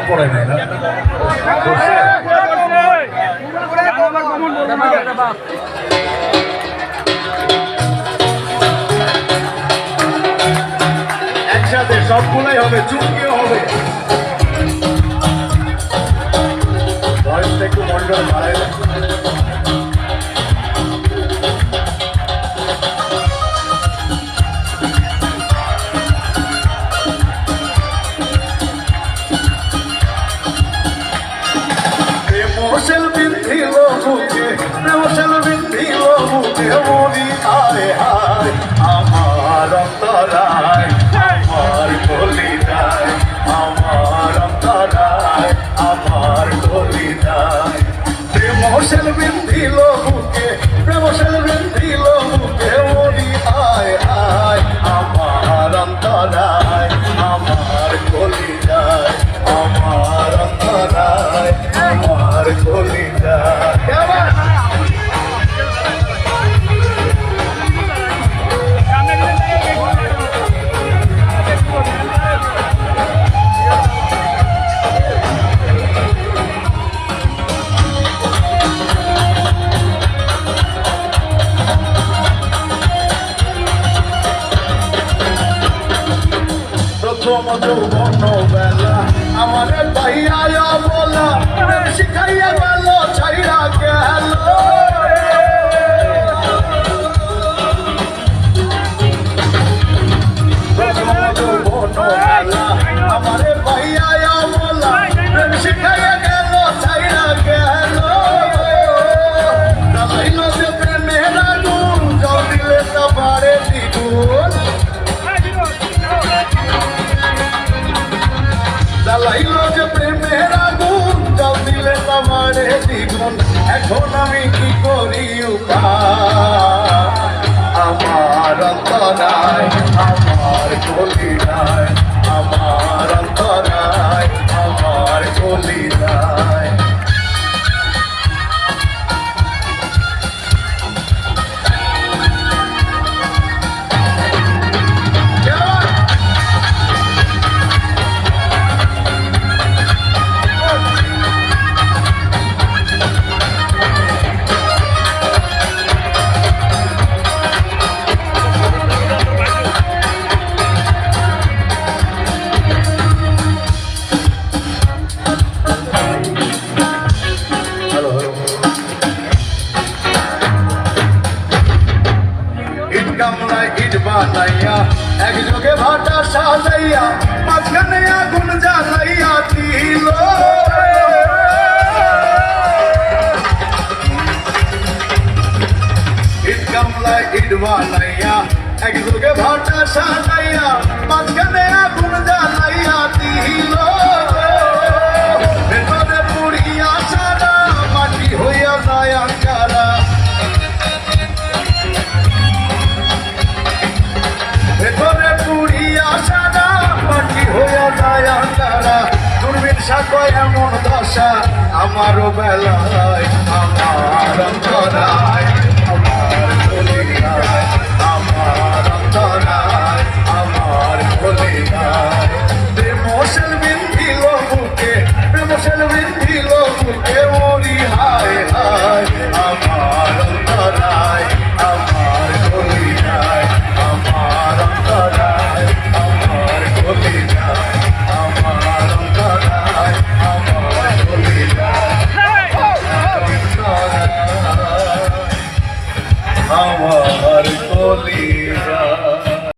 পড়ে নাই না একসাথে সবগুলাই হবে, চুমকিও হবে। ভয়েসটা একটু মন্ডল বাড়াই emotion বিন্ধিল বুকে, emotion বিন্ধিল বুকে, মনি হায় হায় আমার অন্তরায়, আমার কলিজায়, আমার অন্তরায়, আমার কলিজায়। emotion বিন্ধিল বুকে, emotion বিন্ধিল বুকে, মনি হায় হায় আমার অন্তরায়, আমার কলিজায়, আমার অন্তরায়, আমার কলিজায়। প্রথম যৌবন বেলা আমার ভাইয়া বলা শিখাইয়া গেল ছাইরা গেল। প্রথম যৌবন বেলা আমার ভাইয়া বলা শিখাইয়া গেল ছাইরা গেল। জ্বালাইল যে প্রেমের আগুন, জল দিলে তা বাড়ে দ্বিগুণ। জ্বালাইল যে প্রেমের আগুন, জল দিলে তোমারে দ্বিগুণ। এখন আমি কি করি উপায়, আমার অন্তরায়, আমার কলিজায়, আমার অন্তরায়, আমার কলিজায়। গামলায় ইট বানাইয়া একযোগে ভাটা সাজাইয়া মাঝখানে আগুন জ্বালাইয়া দিল। ইট গামলায় ইট বানাইয়া একযোগে ভাটা সাজাইয়া মাঝখানে আগুন জ্বালাইয়া দিল। ভেতরে পুড়িয়া সারা মাটি হইয়া যায় আঙ্গারা। ভেতরে পুড়িয়া সারা মাটি হইয়া যায় আঙ্গারা। দূরবীন সাকয় এমন দশা আমারও বেলায়, আমার অন্তরায়, আমার কলিজায়, আমার অন্তরায়, আমার কলিজায়।